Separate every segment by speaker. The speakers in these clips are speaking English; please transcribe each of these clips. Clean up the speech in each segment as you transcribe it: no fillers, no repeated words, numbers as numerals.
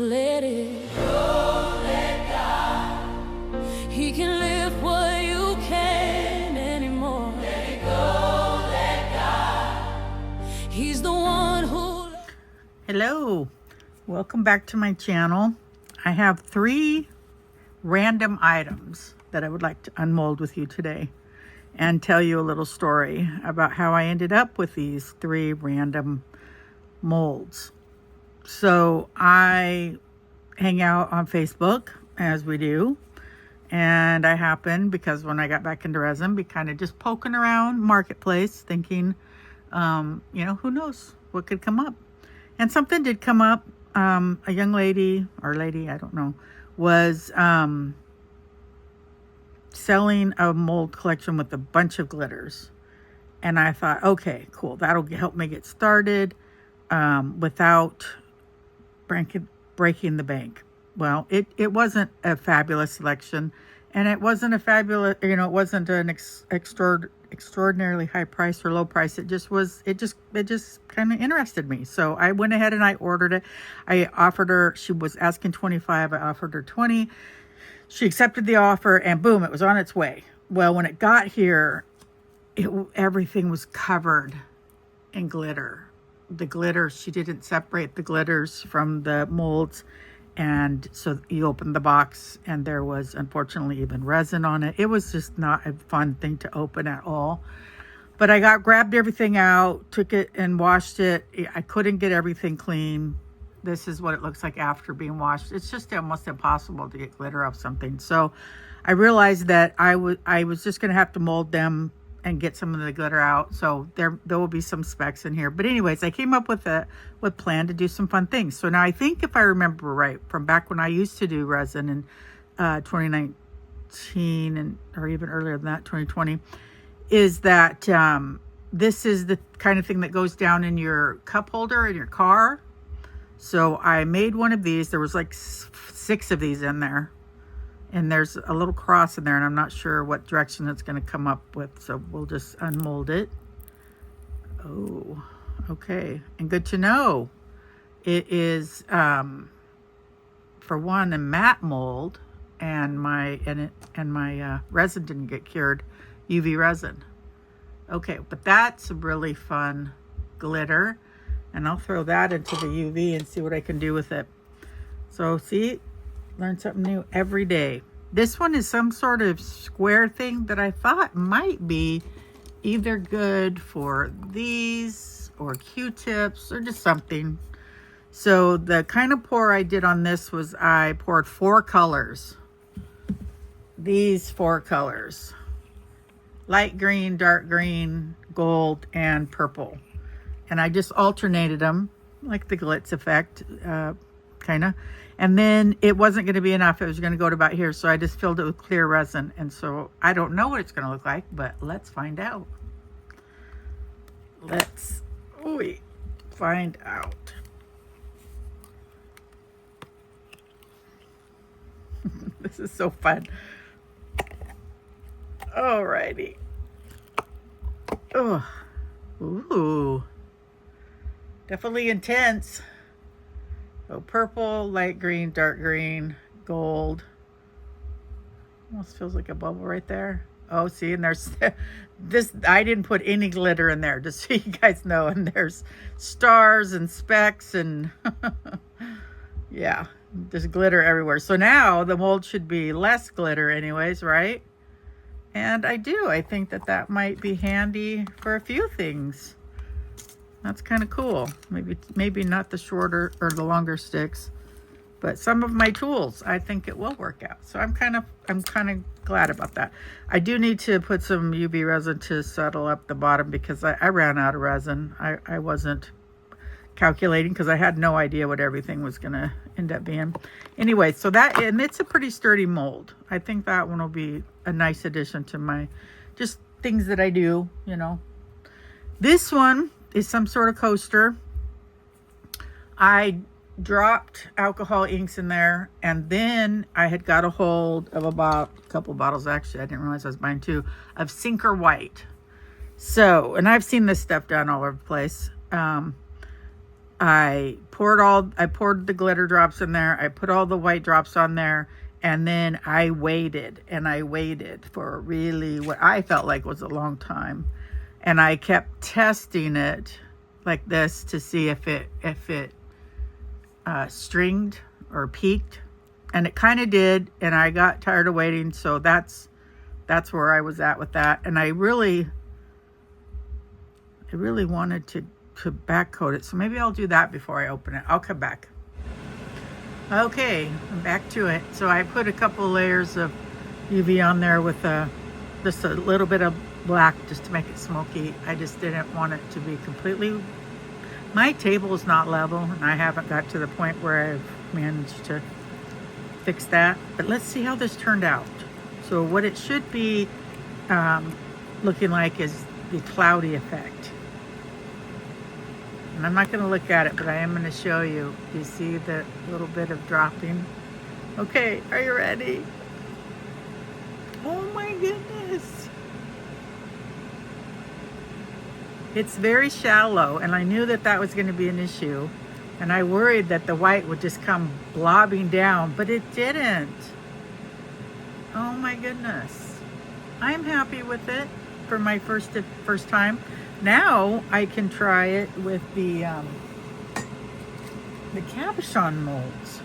Speaker 1: Let it go, let God. He can lift what you can't anymore. Let it go, let God. He's the one who...
Speaker 2: Hello, welcome back to my channel. I have 3 random items that I would like to unmold with you today and tell you a little story about how I ended up with these 3 random molds. So I hang out on Facebook, as we do, and I happened, because when I got back into resin, be kind of just poking around MKPlace, thinking, who knows what could come up. And something did come up. A young lady, or lady, I don't know, was selling a mold collection with a bunch of glitters. And I thought, okay, cool, that'll help me get started without breaking the bank. Well, it wasn't a fabulous selection, and it wasn't a fabulous, it wasn't an extraordinarily high price or low price. It just kind of interested me. So I went ahead and I ordered it. I offered her, she was asking 25, I offered her 20. She accepted the offer, and boom, it was on its way. Well, when it got here, everything was covered in glitter. The glitter, she didn't separate the glitters from the molds, and so you opened the box and there was unfortunately even resin on it. It was just not a fun thing to open at all. But I grabbed everything out, took it and washed it. I couldn't get everything clean. This is what it looks like after being washed. It's just almost impossible to get glitter off something. So I realized that I was just going to have to mold them and get some of the glitter out. So there will be some specs in here. But anyways, I came up with a plan to do some fun things. So now I think, if I remember right, from back when I used to do resin in 2019 or even earlier than that, 2020, is that this is the kind of thing that goes down in your cup holder in your car. So I made one of these. There was like 6 of these in there. And there's a little cross in there, and I'm not sure what direction it's going to come up with. So we'll just unmold it. Oh, okay. And good to know. It is, for one, a matte mold, and my resin didn't get cured, UV resin. Okay, but that's a really fun glitter, and I'll throw that into the UV and see what I can do with it. So see, learn something new every day. This one is some sort of square thing that I thought might be either good for these or Q-tips or just something. So the kind of pour I did on this was I poured 4 colors. These 4 colors: light green, dark green, gold, and purple. And I just alternated them like the glitz effect, kind of. And then it wasn't going to be enough. It was going to go to about here. So I just filled it with clear resin. And so I don't know what it's going to look like, but let's find out. Let's find out. This is so fun. Alrighty. Oh, ooh. Definitely intense. So purple, light green, dark green, gold. Almost feels like a bubble right there. Oh, see, and there's this. I didn't put any glitter in there, just so you guys know. And there's stars and specks and yeah, there's glitter everywhere. So now the mold should be less glitter anyways, right? And I think that might be handy for a few things. That's kind of cool. Maybe not the shorter or the longer sticks, but some of my tools, I think it will work out. So I'm kind of glad about that. I do need to put some UV resin to settle up the bottom, because I ran out of resin. I wasn't calculating, because I had no idea what everything was going to end up being. Anyway, so and it's a pretty sturdy mold. I think that one will be a nice addition to my just things that I do, This one is some sort of coaster. I dropped alcohol inks in there, and then I had got a hold of about a couple bottles, actually I didn't realize I was buying 2, of Sinker White. So, and I've seen this stuff done all over the place. I poured the glitter drops in there. I put all the white drops on there, and then I waited for really what I felt like was a long time. And I kept testing it like this to see if it stringed or peaked, and it kind of did. And I got tired of waiting, so that's where I was at with that. And I really wanted to back coat it, so maybe I'll do that before I open it. I'll come back. Okay, I'm back to it. So I put a couple layers of UV on there with just a little bit of black just to make it smoky. I just didn't want it to be completely, my table is not level, and I haven't got to the point where I've managed to fix that. But let's see how this turned out. So what it should be looking like is the cloudy effect. And I'm not going to look at it, but I am going to show you. You see the little bit of dropping? Okay, are you ready? Oh my goodness. It's very shallow, and I knew that was going to be an issue. And I worried that the white would just come blobbing down, but it didn't. Oh my goodness. I'm happy with it for my first time. Now I can try it with the cabochon molds.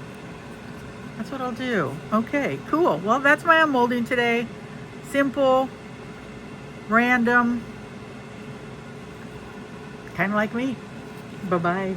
Speaker 2: That's what I'll do. Okay, cool. Well, that's my unmolding today. Simple, random, kind of like me. Bye-bye.